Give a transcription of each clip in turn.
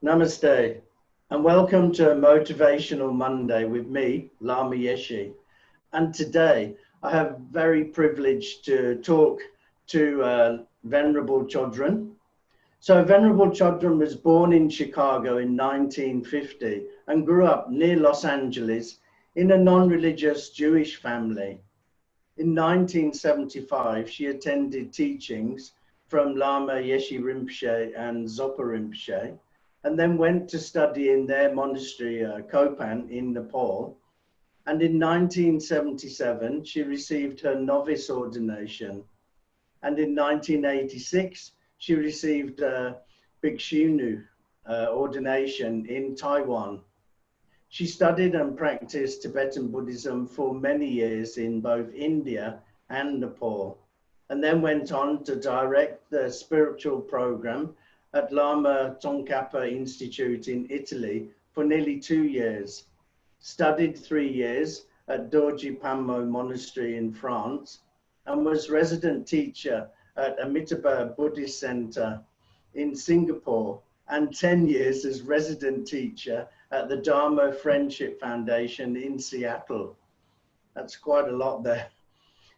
Namaste, and welcome to Motivational Monday with me, Lama Yeshe. And today I have very privileged to talk to Venerable Chodron. So Venerable Chodron was born in Chicago in 1950 and grew up near Los Angeles in a non-religious Jewish family. In 1975, she attended teachings from Lama Yeshe Rinpoche and Zopa Rinpoche, and then went to study in their monastery, Kopan, in Nepal. And in 1977, she received her novice ordination. And in 1986, she received a Bhikshunu ordination in Taiwan. She studied and practiced Tibetan Buddhism for many years in both India and Nepal, and then went on to direct the spiritual program at Lama Tsongkhapa Institute in Italy for nearly 2 years, studied 3 years at Dorji Pammo Monastery in France, and was resident teacher at Amitabha Buddhist Center in Singapore, and 10 years as resident teacher at the Dharma Friendship Foundation in Seattle. That's quite a lot there.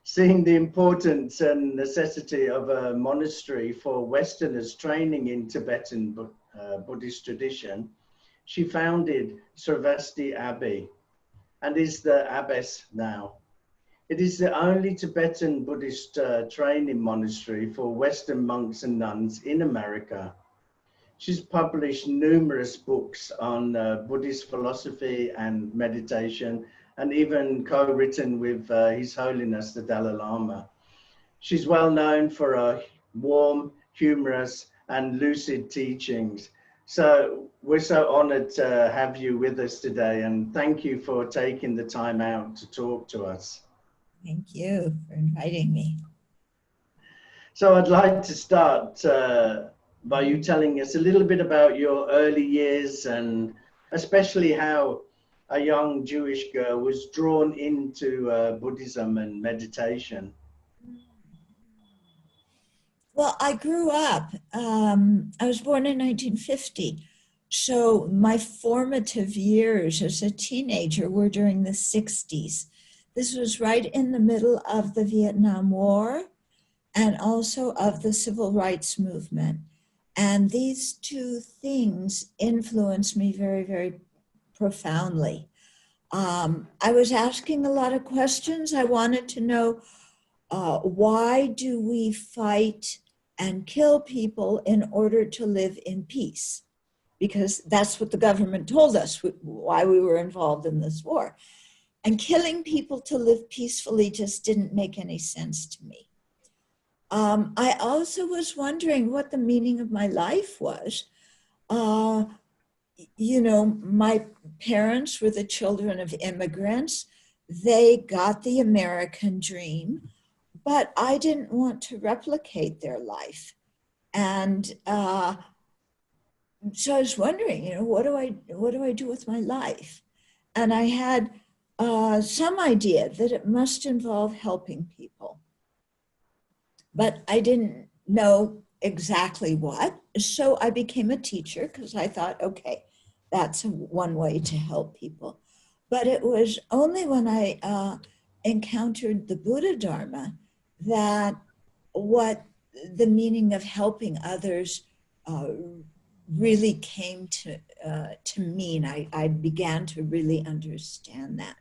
Seeing the importance and necessity of a monastery for Westerners training in Tibetan Buddhist tradition, she founded Sravasti Abbey and is the abbess now. It is the only Tibetan Buddhist training monastery for Western monks and nuns in America. She's published numerous books on Buddhist philosophy and meditation, and even co-written with His Holiness the Dalai Lama. She's well known for her warm, humorous, and lucid teachings. So we're so honored to have you with us today, and thank you for taking the time out to talk to us. Thank you for inviting me. So I'd like to start by you telling us a little bit about your early years, and especially how a young Jewish girl was drawn into Buddhism and meditation. Well, I grew up, I was born in 1950. So my formative years as a teenager were during the 60s. This was right in the middle of the Vietnam War and also of the Civil Rights Movement. And these two things influenced me very, very profoundly. I was asking a lot of questions. I wanted to know why do we fight and kill people in order to live in peace? Because that's what the government told us, why we were involved in this war. And killing people to live peacefully just didn't make any sense to me. I also was wondering what the meaning of my life was. You know, my parents were the children of immigrants. They got the American dream, but I didn't want to replicate their life. And so I was wondering, you know, what do I do with my life? And I had some idea that it must involve helping people, but I didn't know exactly what. So I became a teacher because I thought, okay, that's one way to help people. But it was only when I encountered the Buddha Dharma that what the meaning of helping others really came to mean. I began to really understand that.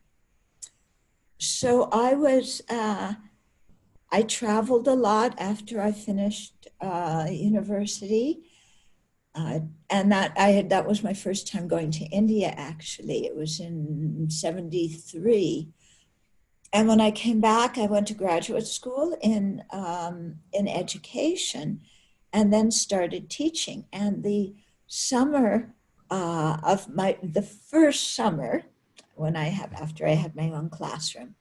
So I traveled a lot after I finished university. And that was my first time going to India, actually. It was in 73. And when I came back, I went to graduate school in education and then started teaching. And the summer the first summer, after I had my own classroom,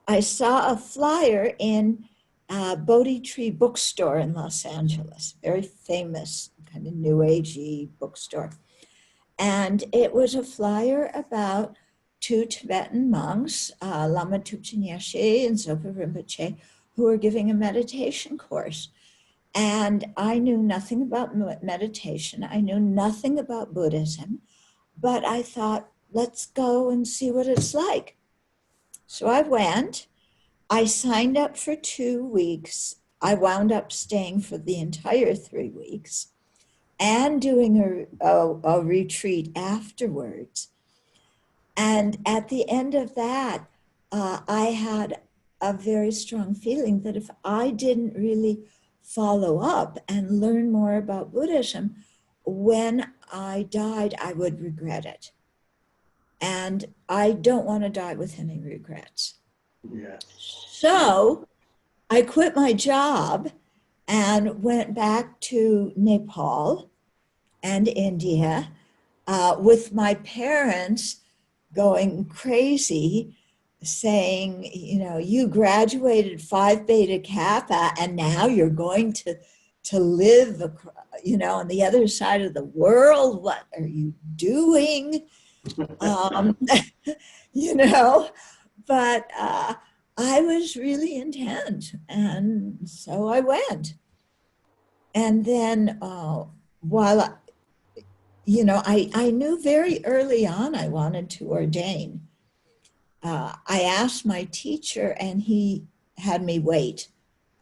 I saw a flyer in Bodhi Tree Bookstore in Los Angeles, very famous kind of new agey bookstore. And it was a flyer about two Tibetan monks, Lama Thubten Chodron and Zopa Rinpoche, who were giving a meditation course. And I knew nothing about meditation. I knew nothing about Buddhism, but I thought, let's go and see what it's like. So I went. I signed up for 2 weeks. I wound up staying for the entire 3 weeks and doing a retreat afterwards. And at the end of that, I had a very strong feeling that if I didn't really follow up and learn more about Buddhism, when I died, I would regret it. And I don't want to die with any regrets. Yes. So I quit my job and went back to Nepal and India with my parents going crazy, saying, you know, you graduated Phi Beta Kappa and now you're going to live, you know, on the other side of the world. What are you doing? You know, but I was really intent. And so I went. And then while, you know, I knew very early on I wanted to ordain. I asked my teacher, and he had me wait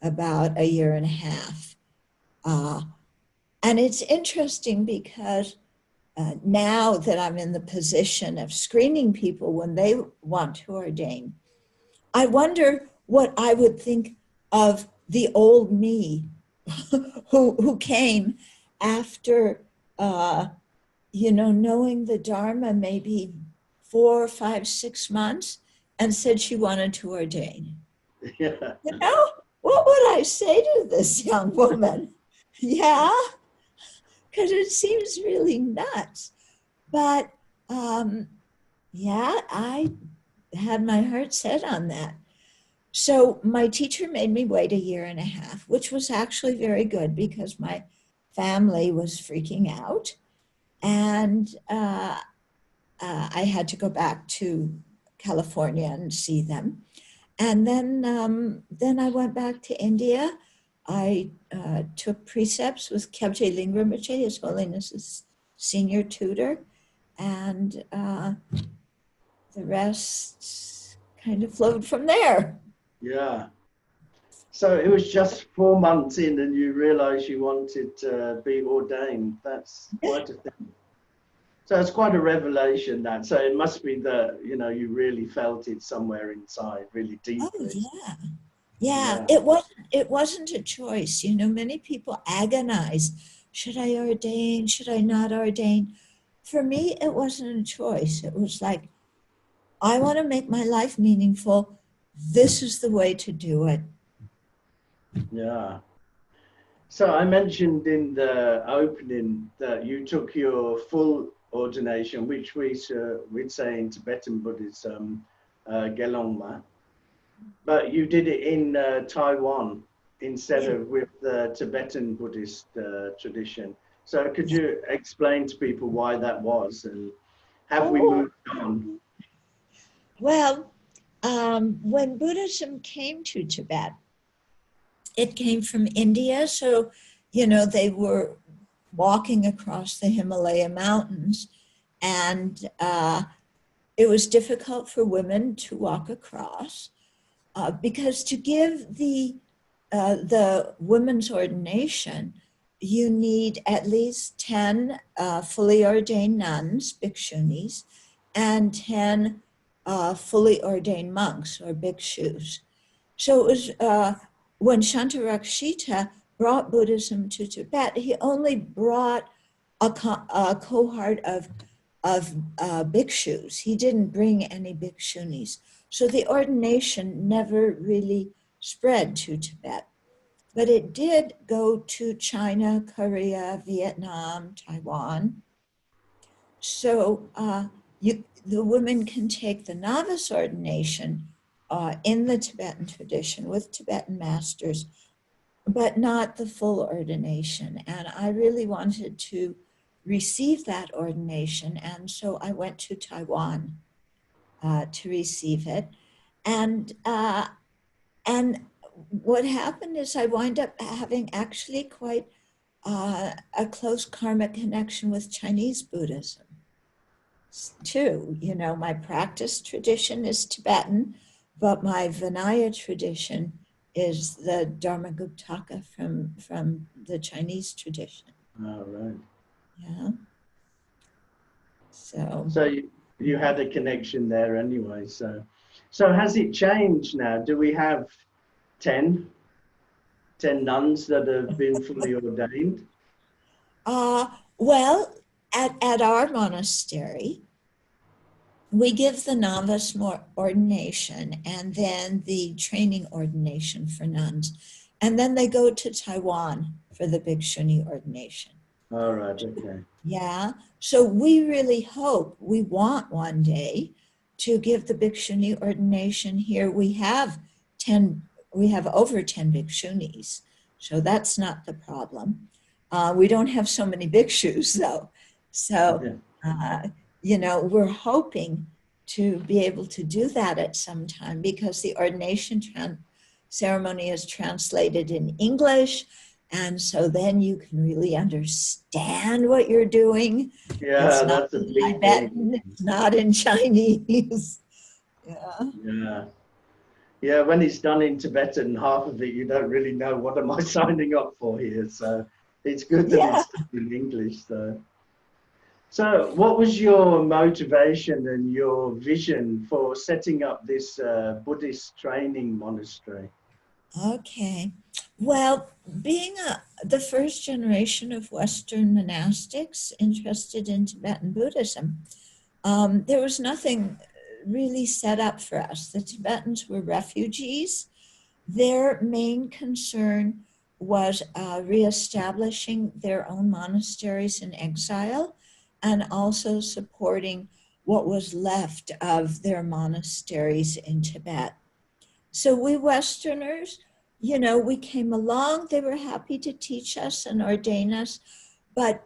about a year and a half. And it's interesting because now that I'm in the position of screening people when they want to ordain, I wonder what I would think of the old me who came after, you know, knowing the Dharma maybe 4, 5, 6 months and said she wanted to ordain. Yeah. You know, what would I say to this young woman? Yeah, because it seems really nuts. But yeah, I had my heart set on that. So my teacher made me wait a year and a half, which was actually very good because my family was freaking out. And I had to go back to California and see them. And then I went back to India. I took precepts with Kyabje Lingrinpoche, His Holiness's senior tutor, and the rest kind of flowed from there. Yeah. So it was just 4 months in and you realized you wanted to be ordained. That's quite a thing. So it's quite a revelation that. So it must be that, you know, you really felt it somewhere inside, really deeply. Oh yeah. It wasn't a choice. You know, many people agonize. Should I ordain? Should I not ordain? For me, it wasn't a choice. It was like, I want to make my life meaningful. This is the way to do it. Yeah. So I mentioned in the opening that you took your full ordination, which we'd say in Tibetan Buddhism, Gelongma, but you did it in Taiwan instead of with the Tibetan Buddhist tradition. So could you explain to people why that was, and have we moved on? Well, when Buddhism came to Tibet, it came from India. So, you know, they were walking across the Himalaya mountains, and it was difficult for women to walk across because to give the women's ordination, you need at least 10 fully ordained nuns, bhikshunis, and 10 fully ordained monks or bhikshus. So it was when Shantarakshita brought Buddhism to Tibet, he only brought a cohort of bhikshus. He didn't bring any bhikshunis. So the ordination never really spread to Tibet. But it did go to China, Korea, Vietnam, Taiwan. So the women can take the novice ordination in the Tibetan tradition with Tibetan masters, but not the full ordination. And I really wanted to receive that ordination. And so I went to Taiwan to receive it. And what happened is I wind up having actually quite a close karmic connection with Chinese Buddhism too. You know, my practice tradition is Tibetan, but my Vinaya tradition is the Dharmaguptaka from the Chinese tradition. Oh, right. Yeah. So, So you had a connection there anyway. So has it changed now? Do we have 10 nuns that have been fully ordained? uh, well, at our monastery, we give the novice more ordination and then the training ordination for nuns. And then they go to Taiwan for the Bhikshuni ordination. All right, okay. Yeah. So we really hope, we want one day to give the Bhikshuni ordination here. We have over 10 Bhikshunis. So that's not the problem. We don't have so many bhikshus though. So, you know, we're hoping to be able to do that at some time because the ordination ceremony is translated in English. And so then you can really understand what you're doing. Yeah, It's not that's a in big Tibetan, thing. it's not in Chinese. Yeah. Yeah. Yeah, when it's done in Tibetan, half of it you don't really know what am I signing up for here. So it's good that Yeah. it's done in English. So what was your motivation and your vision for setting up this Buddhist training monastery? Okay. Well, being the first generation of Western monastics interested in Tibetan Buddhism, there was nothing really set up for us. The Tibetans were refugees. Their main concern was reestablishing their own monasteries in exile and also supporting what was left of their monasteries in Tibet. So we Westerners, you know, we came along, they were happy to teach us and ordain us, but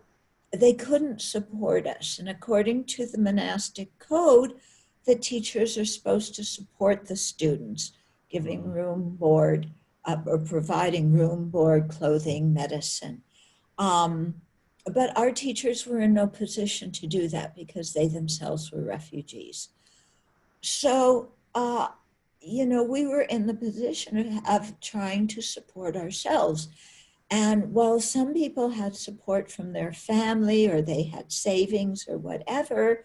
they couldn't support us. And according to the monastic code, the teachers are supposed to support the students, giving room, board, or providing room, board, clothing, medicine. But our teachers were in no position to do that because they themselves were refugees. So, you know, we were in the position of trying to support ourselves. And while some people had support from their family or they had savings or whatever,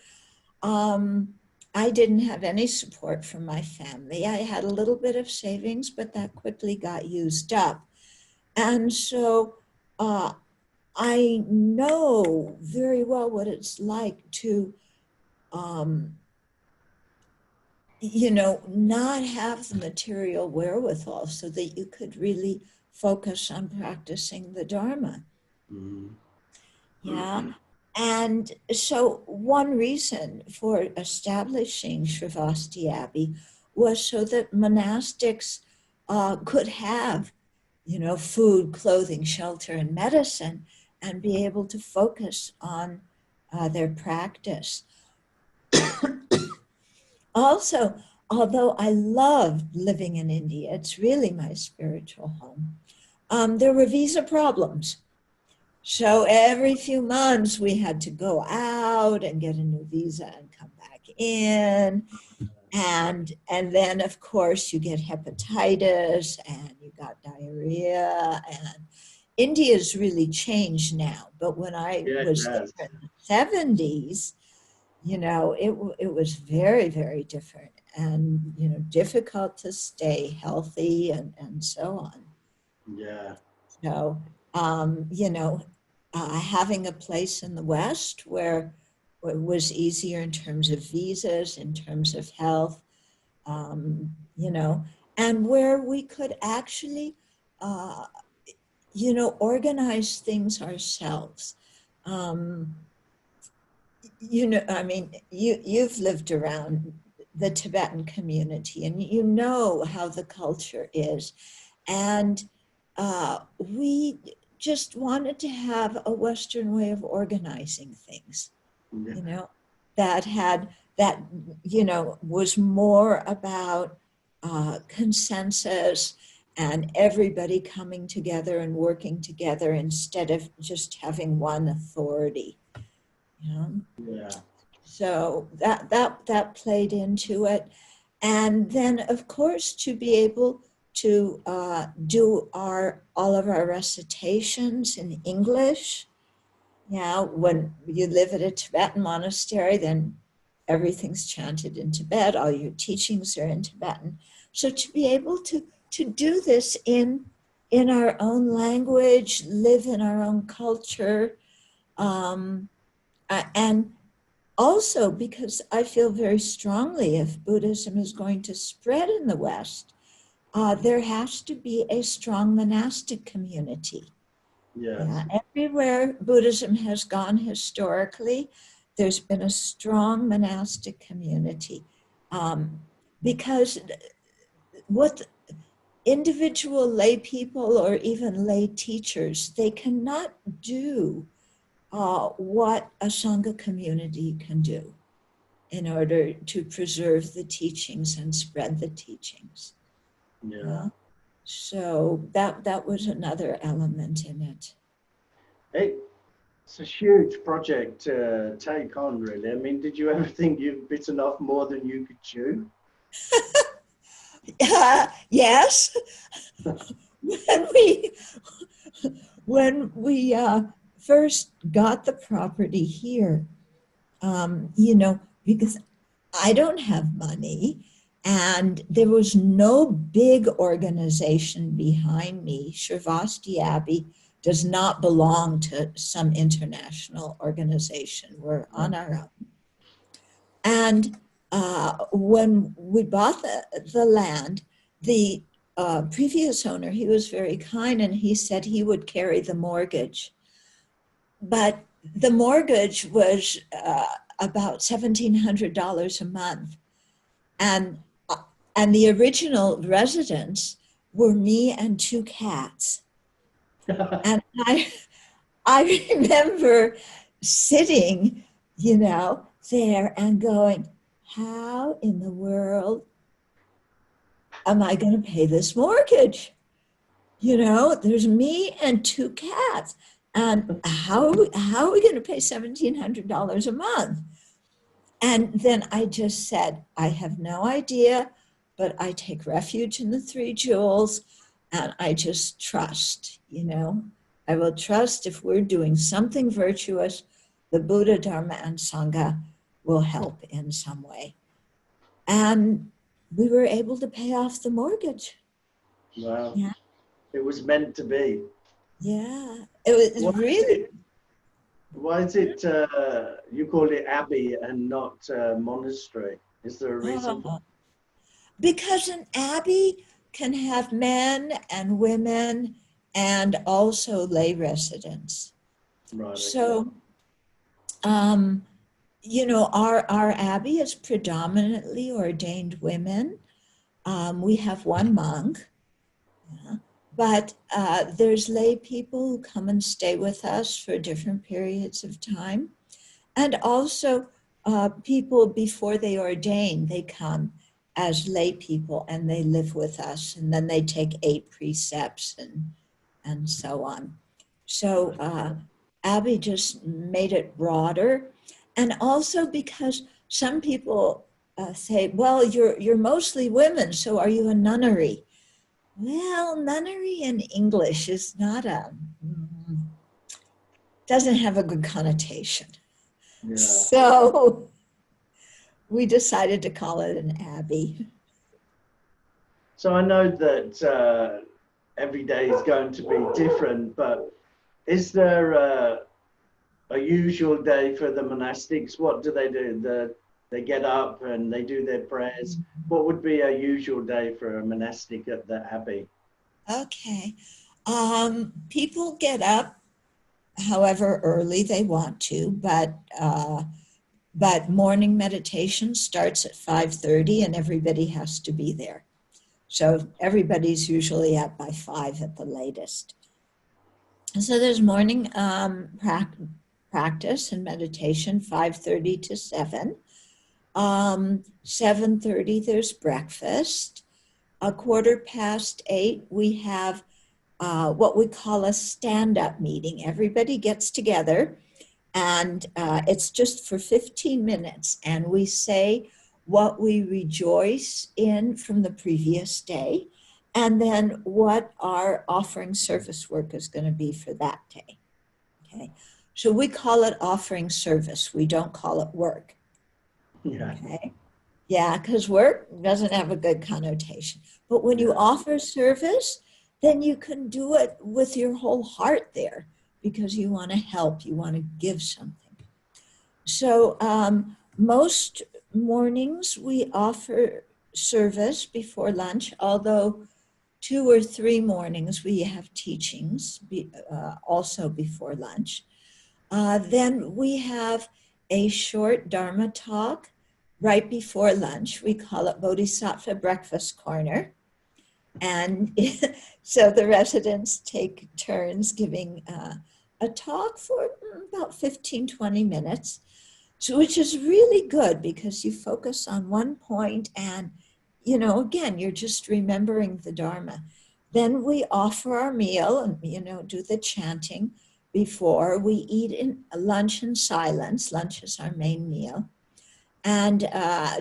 I didn't have any support from my family. I had a little bit of savings, but that quickly got used up. And so I know very well what it's like to, you know, not have the material wherewithal so that you could really focus on practicing the Dharma. Yeah. And so one reason for establishing Sravasti Abbey was so that monastics could have, you know, food, clothing, shelter, and medicine and be able to focus on their practice. Also, although I loved living in India, it's really my spiritual home, there were visa problems. So every few months we had to go out and get a new visa and come back in. And then of course you get hepatitis and you got diarrhea, and India's really changed now. But when I was there in the 70s, you know, it was very, very different and, you know, difficult to stay healthy and so on. Yeah. So, you know, having a place in the West where it was easier in terms of visas, in terms of health, you know, and where we could actually, you know, organize things ourselves. You know, I mean, you've lived around the Tibetan community and you know how the culture is. And we just wanted to have a Western way of organizing things, you know, that you know, was more about consensus and everybody coming together and working together instead of just having one authority. You know? Yeah. So that played into it. And then, of course, to be able to do all of our recitations in English. Now, when you live at a Tibetan monastery, then everything's chanted in Tibet. All your teachings are in Tibetan. So to be able to do this in our own language, live in our own culture, and also because I feel very strongly if Buddhism is going to spread in the West, there has to be a strong monastic community. Yes. Yeah, everywhere Buddhism has gone historically, there's been a strong monastic community, because what individual lay people or even lay teachers, they cannot do what a Sangha community can do in order to preserve the teachings and spread the teachings. Yeah. So that was another element in it. It's a huge project to take on, really. I mean, did you ever think you'd bitten off more than you could chew? Yes. when we first got the property here, because I don't have money and there was no big organization behind me. Sravasti Abbey does not belong to some international organization. We're on our own. And when we bought the land, the previous owner, he was very kind and he said he would carry the mortgage. But the mortgage was about $1,700 a month. And the original residents were me and 2 cats. And I remember sitting, there and going, how in the world am I going to pay this mortgage? There's me and 2 cats. And how are we going to pay $1,700 a month? And then I just said, I have no idea, but I take refuge in the 3 jewels and I just trust, I will trust if we're doing something virtuous, the Buddha, Dharma, and Sangha will help in some way. And we were able to pay off the mortgage. Wow. Yeah. It was meant to be. Yeah, it was really. Why is it you call it Abbey and not monastery? Is there a reason? Because an abbey can have men and women and also lay residents. Right. So, our abbey is predominantly ordained women. We have 1 monk. Yeah. But there's lay people who come and stay with us for different periods of time. And also people before they ordain, they come as lay people and they live with us. And then they take 8 precepts and so on. So Abbey just made it broader. And also because some people say, well, you're mostly women, so are you a nunnery? Well, nunnery in English is doesn't have a good connotation. Yeah. So we decided to call it an abbey. So I know that every day is going to be different, but is there a usual day for the monastics? What do they do? They get up and they do their prayers. What would be a usual day for a monastic at the Abbey? Okay. People get up however early they want to, but morning meditation starts at 5:30 and everybody has to be there. So everybody's usually up by 5 at the latest. So there's morning practice and meditation, 5:30 to 7. 7:30 there's breakfast. 8:15, we have what we call a stand-up meeting. Everybody gets together, and it's just for 15 minutes, and we say what we rejoice in from the previous day, and then what our offering service work is going to be for that day. Okay, so we call it offering service. We don't call it work. Yeah. Okay. Yeah, because work doesn't have a good connotation. But when you Yeah. offer service, then you can do it with your whole heart there because you want to help, you want to give something. So most mornings we offer service before lunch, although 2 or 3 mornings we have teachings also before lunch. Then we have a short Dharma talk right before lunch. We call it Bodhisattva Breakfast Corner. And so the residents take turns giving a talk for about 15, 20 minutes, so, which is really good because you focus on one point and, you know, again, you're just remembering the Dharma. Then we offer our meal and, you know, do the chanting before we eat lunch in silence. Lunch is our main meal. And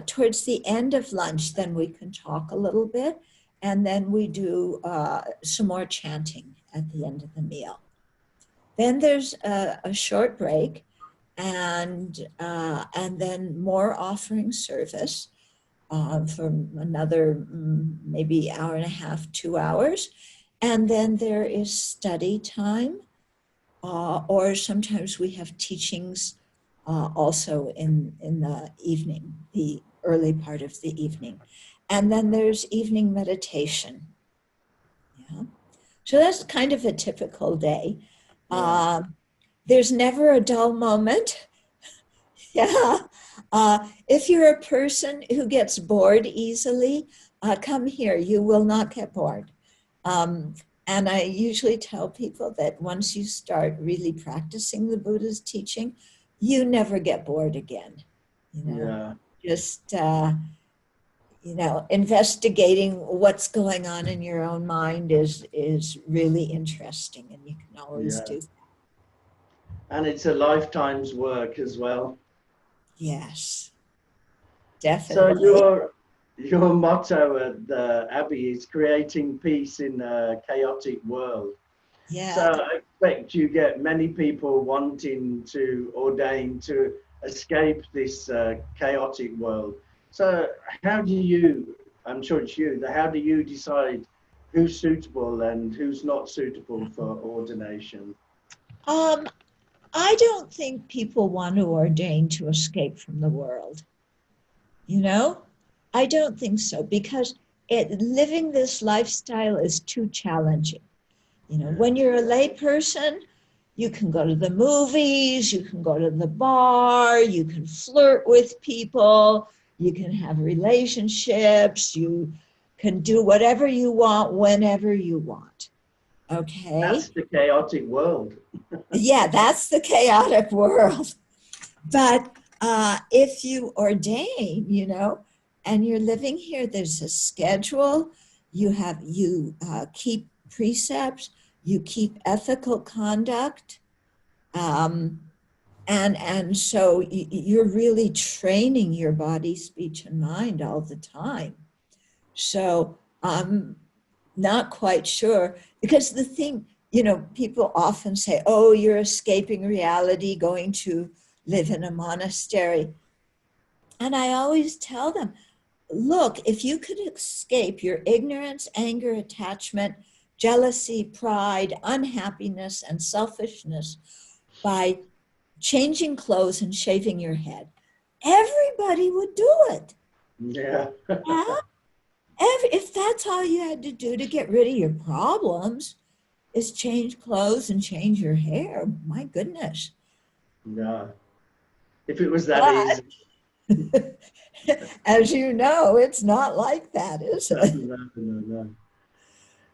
towards the end of lunch, then we can talk a little bit. And then we do some more chanting at the end of the meal. Then there's a short break and then more offering service for another maybe hour and a half, 2 hours. And then there is study time, or sometimes we have teachings also in the evening, the early part of the evening. And then there's evening meditation. Yeah. So that's kind of a typical day. Yeah. There's never a dull moment. Yeah. If you're a person who gets bored easily, come here. You will not get bored. And I usually tell people that once you start really practicing the Buddha's teaching, you never get bored again. You know, Yeah. just, you know, investigating what's going on in your own mind is really interesting, and you can always Yeah. do that. And it's a lifetime's work as well. Yes, So definitely. your motto at the Abbey is creating peace in a chaotic world. So Yeah. I expect you get many people wanting to ordain to escape this chaotic world. So how do you, I'm sure it's you, how do you decide who's suitable and who's not suitable for ordination? Um, I don't think people want to ordain to escape from the world. You know, I don't think so because living this lifestyle is too challenging. You know, Yeah. when you're a lay person, you can go to the movies, you can go to the bar, you can flirt with people, you can have relationships, you can do whatever you want whenever you want. Okay. That's the chaotic world. Yeah, that's the chaotic world. But if you ordain, you know, and you're living here, there's a schedule. You keep precepts. You keep ethical conduct, um, and so you're really training your body, speech, and mind all the time. So I'm not quite sure because the thing, you know, people often say, "Oh, you're escaping reality, going to live in a monastery." And I always tell them, look, if you could escape your ignorance, anger, attachment, jealousy, pride, unhappiness, and selfishness by changing clothes and shaving your head, everybody would do it. Yeah. Yeah? If that's all you had to do to get rid of your problems is change clothes and change your hair, my goodness. Yeah. If it was that But easy. as you know, it's not like that, is No, it? no, no, no.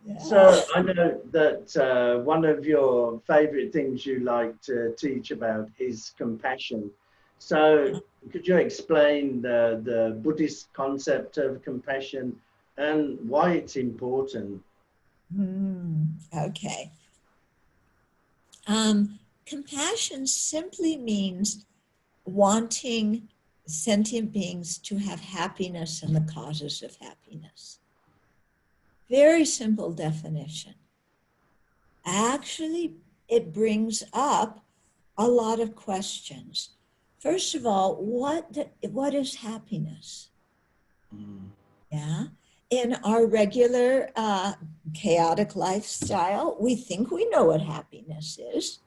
Yeah. So I know that one of your favorite things you like to teach about is compassion. So could you explain the Buddhist concept of compassion and why it's important. Okay. Compassion simply means wanting sentient beings to have happiness and the causes of happiness. Very simple definition. Actually, it brings up a lot of questions. First of all, what is happiness? Yeah. In our regular chaotic lifestyle, we think we know what happiness is.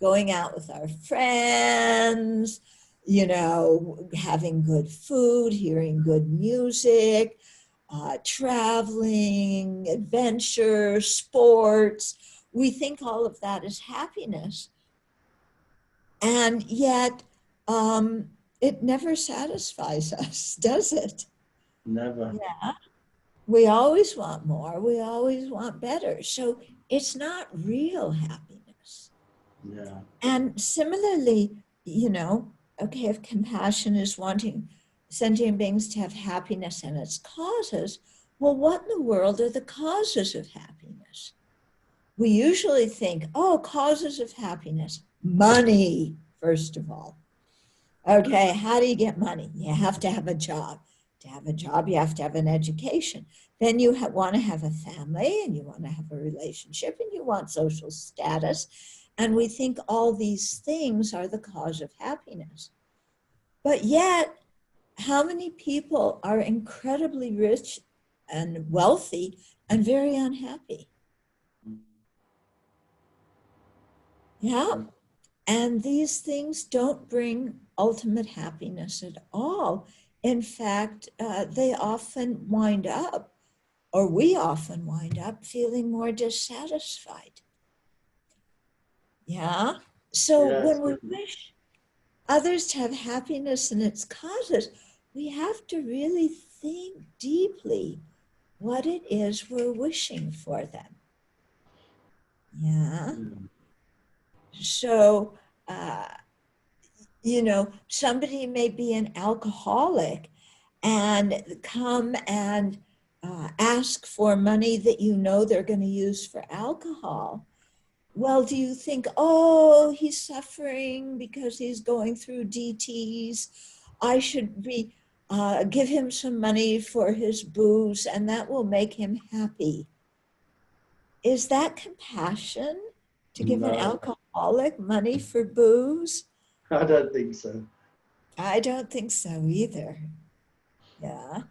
Going out with our friends, having good food, hearing good music, traveling, adventure, sports. We think all of that is happiness. And yet, it never satisfies us, does it? Never. Yeah. We always want more. We always want better. So it's not real happiness. Yeah. And similarly, okay, if compassion is wanting sentient beings to have happiness and its causes, well, what in the world are the causes of happiness? We usually think, oh, causes of happiness, money, first of all. Okay, how do you get money? You have to have a job. To have a job, you have to have an education. Then you want to have a family, and you want to have a relationship, and you want social status. And we think all these things are the cause of happiness. But yet, how many people are incredibly rich and wealthy and very unhappy? Yeah. And these things don't bring ultimate happiness at all. In fact, they often wind up, or we often wind up, feeling more dissatisfied. Yeah. So Yes. when we wish others to have happiness and its causes, we have to really think deeply what it is we're wishing for them. Yeah. So, somebody may be an alcoholic and come and ask for money that they're going to use for alcohol. Well, do you think, oh, he's suffering because he's going through DTs? I should give him some money for his booze and that will make him happy. Is that compassion to give an alcoholic money for booze? I don't think so. I don't think so either. Yeah.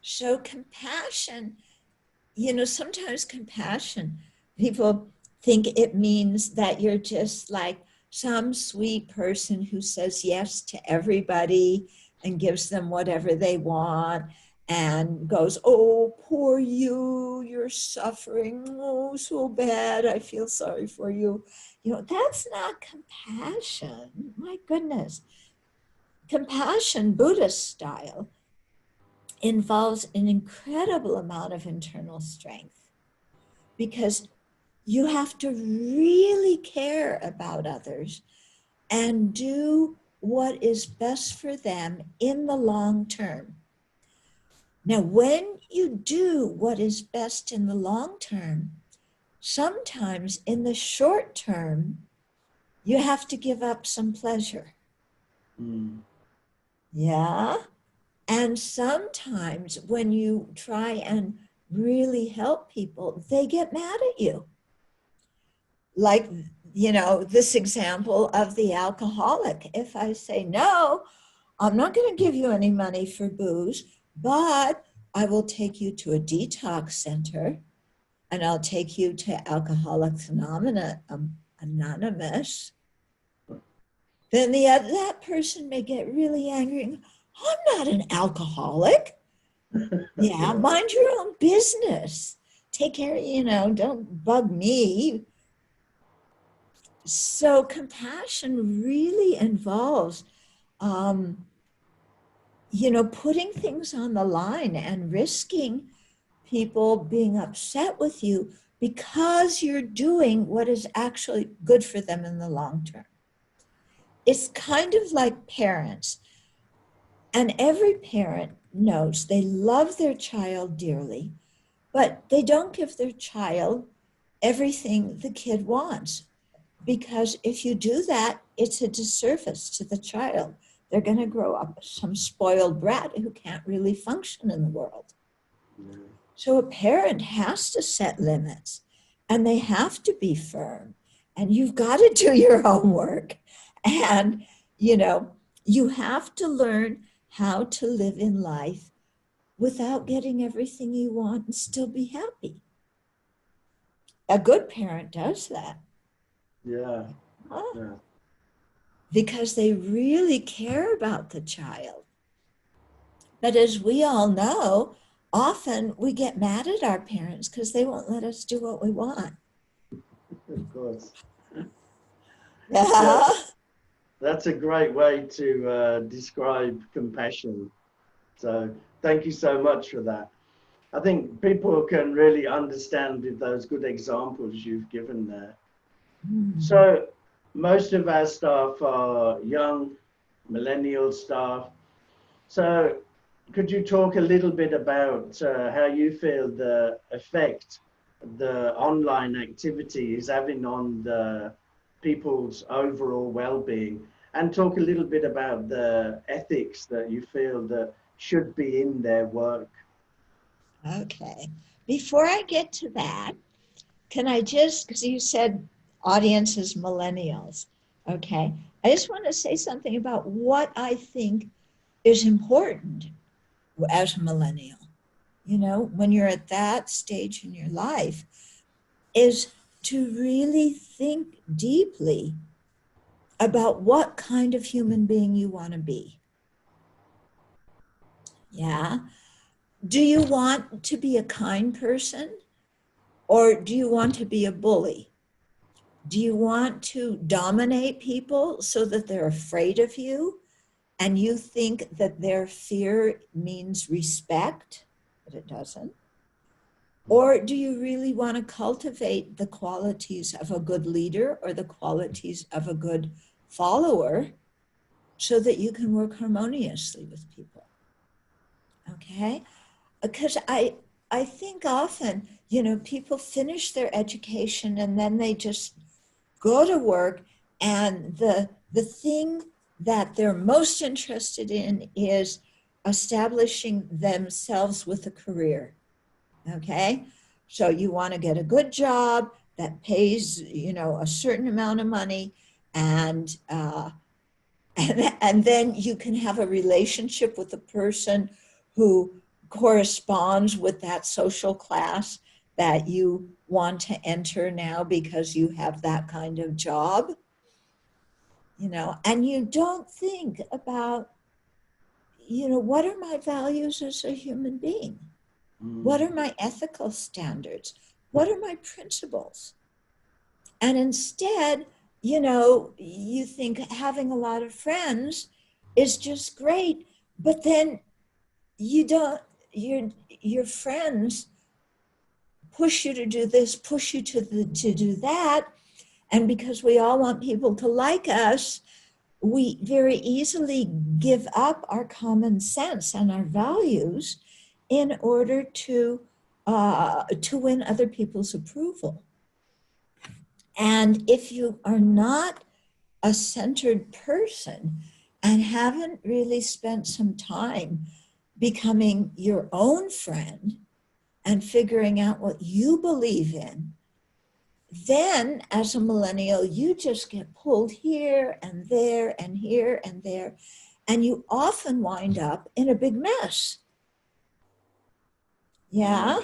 So compassion, sometimes compassion, people think it means that you're just like some sweet person who says yes to everybody and gives them whatever they want and goes, oh, poor you, you're suffering. Oh, so bad. I feel sorry for you. That's not compassion. My goodness. Compassion, Buddhist style, involves an incredible amount of internal strength because you have to really care about others and do what is best for them in the long term. Now, when you do what is best in the long term, sometimes in the short term, you have to give up some pleasure. Yeah. And sometimes when you try and really help people, they get mad at you. Like, this example of the alcoholic. If I say, no, I'm not going to give you any money for booze, but I will take you to a detox center and I'll take you to Alcoholics Anonymous, then that person may get really angry. I'm not an alcoholic. Yeah, mind your own business. Take care, don't bug me. So compassion really involves, putting things on the line and risking people being upset with you because you're doing what is actually good for them in the long term. It's kind of like parents. And every parent knows they love their child dearly, but they don't give their child everything the kid wants. Because if you do that, it's a disservice to the child. They're going to grow up some spoiled brat who can't really function in the world. Yeah. So a parent has to set limits, and they have to be firm, and you've got to do your homework. And, you have to learn how to live in life without getting everything you want and still be happy. A good parent does that. Yeah. Huh? Yeah. Because they really care about the child. But as we all know, often we get mad at our parents because they won't let us do what we want. Of course. Yeah. That's a great way to describe compassion. So thank you so much for that. I think people can really understand with those good examples you've given there. So most of our staff are young, millennial staff. So could you talk a little bit about how you feel the effect the online activity is having on the people's overall well-being, and talk a little bit about the ethics that you feel that should be in their work? Okay. Before I get to that, can I just, because you said audience is millennials, okay? I just want to say something about what I think is important as a millennial. When you're at that stage in your life, is to really think deeply about what kind of human being you want to be. Yeah. Do you want to be a kind person, or do you want to be a bully? Do you want to dominate people so that they're afraid of you and you think that their fear means respect, but it doesn't? Or do you really want to cultivate the qualities of a good leader or the qualities of a good follower so that you can work harmoniously with people? Okay? Because I think often, people finish their education and then they just go to work, and the thing that they're most interested in is establishing themselves with a career. Okay? So you want to get a good job that pays, a certain amount of money, and and then you can have a relationship with a person who corresponds with that social class that you want to enter now because you have that kind of job, and you don't think about, what are my values as a human being? What are my ethical standards? What are my principles? And instead, you think having a lot of friends is just great, but then you don't, your friends push you to do this, push you to do that. And because we all want people to like us, we very easily give up our common sense and our values in order to win other people's approval. And if you are not a centered person and haven't really spent some time becoming your own friend and figuring out what you believe in, then as a millennial, you just get pulled here and there and here and there, and you often wind up in a big mess. Yeah,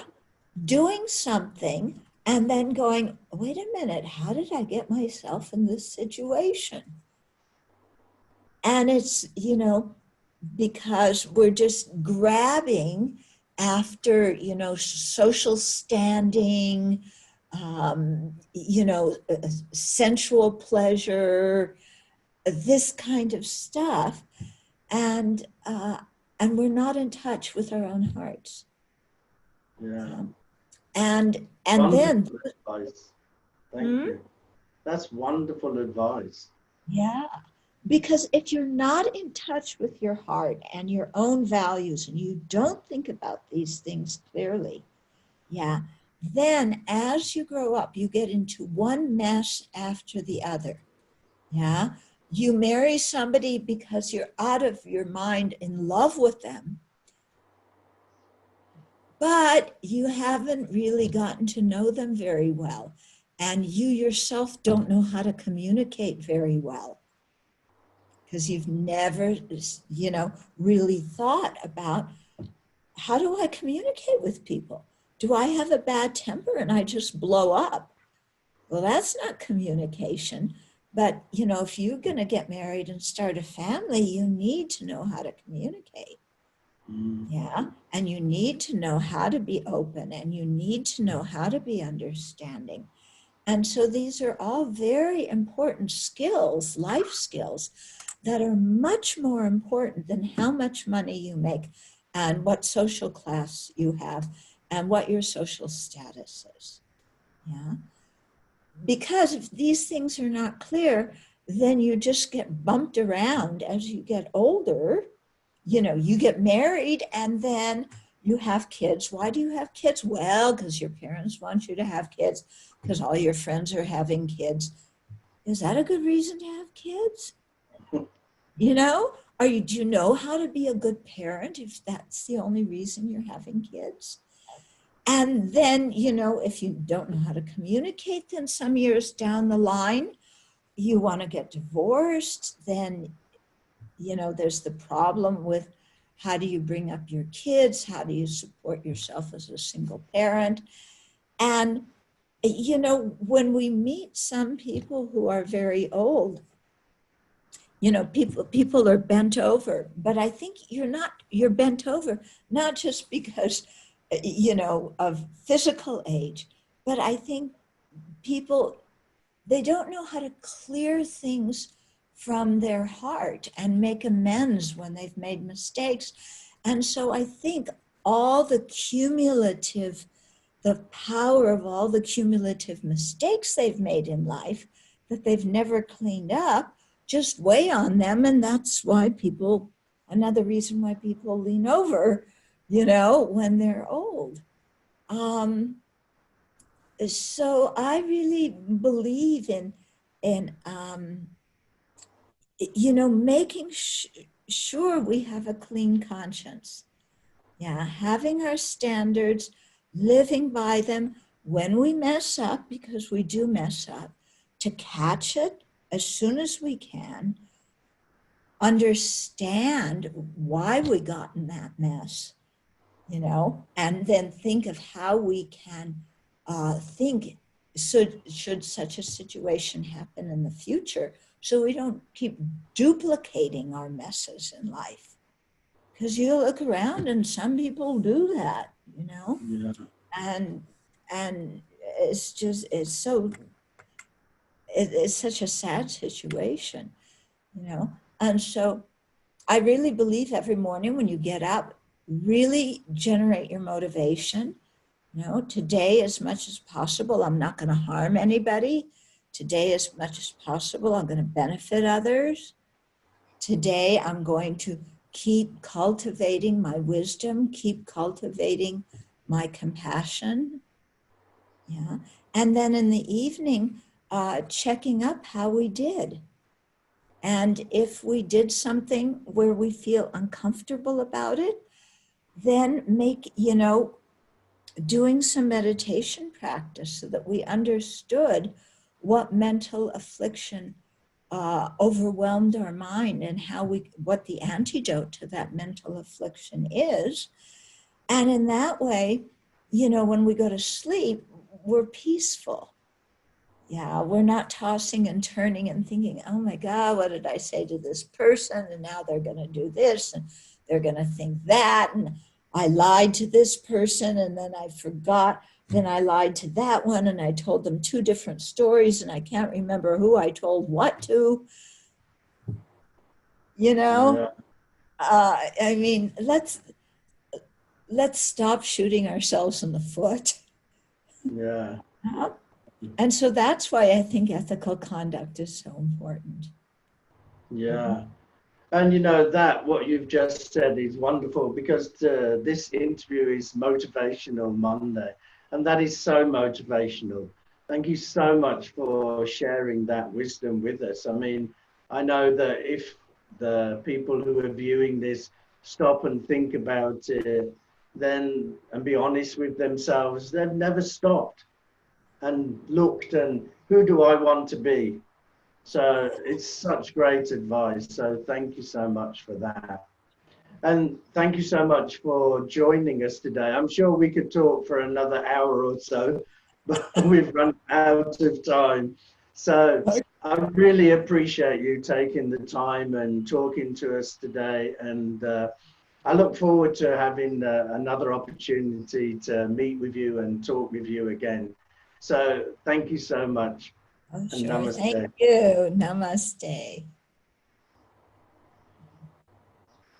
doing something and then going, wait a minute, how did I get myself in this situation? And it's, because we're just grabbing after, social standing, sensual pleasure, this kind of stuff. And we're not in touch with our own hearts. Yeah. And Wonderful then advice. Thank you. That's wonderful advice. yeah, Because if you're not in touch with your heart and your own values, and you don't think about these things clearly, yeah, then as you grow up, you get into one mess after the other. Yeah. You marry somebody because you're out of your mind in love with them, but you haven't really gotten to know them very well. And you yourself don't know how to communicate very well because you've never, really thought about, how do I communicate with people? Do I have a bad temper and I just blow up? Well, that's not communication. But, if you're going to get married and start a family, you need to know how to communicate. Yeah. And you need to know how to be open, and you need to know how to be understanding. And so these are all very important skills, life skills, that are much more important than how much money you make and what social class you have and what your social status is. Yeah. Because if these things are not clear, then you just get bumped around as you get older. You get married and then you have kids. Why do you have kids? Well, because your parents want you to have kids, because all your friends are having kids. Is that a good reason to have kids? Do you know how to be a good parent if that's the only reason you're having kids? And then, if you don't know how to communicate, then some years down the line, you want to get divorced. Then, there's the problem with, how do you bring up your kids? How do you support yourself as a single parent? And, when we meet some people who are very old, people are bent over, but I think you're bent over, not just because, of physical age, but I think people, they don't know how to clear things from their heart and make amends when they've made mistakes. And so I think the power of all the cumulative mistakes they've made in life that they've never cleaned up just weigh on them. And that's why another reason why people lean over, when they're old. So I really believe in making sure we have a clean conscience. Yeah, having our standards, living by them when we mess up, because we do mess up, to catch it as soon as we can, understand why we got in that mess, and then think of how we can think, should such a situation happen in the future, so we don't keep duplicating our messes in life. Because you look around and some people do that, Yeah. and it's such a sad situation, and so I really believe every morning when you get up, really generate your motivation. Today, as much as possible, I'm not going to harm anybody. Today, as much as possible, I'm going to benefit others. Today, I'm going to keep cultivating my wisdom, keep cultivating my compassion. Yeah. And then in the evening, checking up how we did. And if we did something where we feel uncomfortable about it, then doing some meditation practice so that we understood what mental affliction overwhelmed our mind and what the antidote to that mental affliction is. And in that way, when we go to sleep, we're peaceful. Yeah, we're not tossing and turning and thinking, oh my God, what did I say to this person? And now they're going to do this and they're going to think that. And I lied to this person and then I forgot. Then I lied to that one and I told them two different stories and I can't remember who I told what to. Yeah. I mean, let's stop shooting ourselves in the foot. Yeah. And so that's why I think ethical conduct is so important. Yeah. And you know that what you've just said is wonderful, because this interview is Motivational Monday, and that is so motivational. Thank you so much for sharing that wisdom with us. I mean, I know that if the people who are viewing this stop and think about it, then and be honest with themselves, they've never stopped and looked and who do I want to be? So it's such great advice. So thank you so much for that. And thank you so much for joining us today. I'm sure we could talk for another hour or so, but we've run out of time. So I really appreciate you taking the time and talking to us today. And I look forward to having another opportunity to meet with you and talk with you again. So thank you so much. Oh, And sure. namaste. Thank you. Namaste.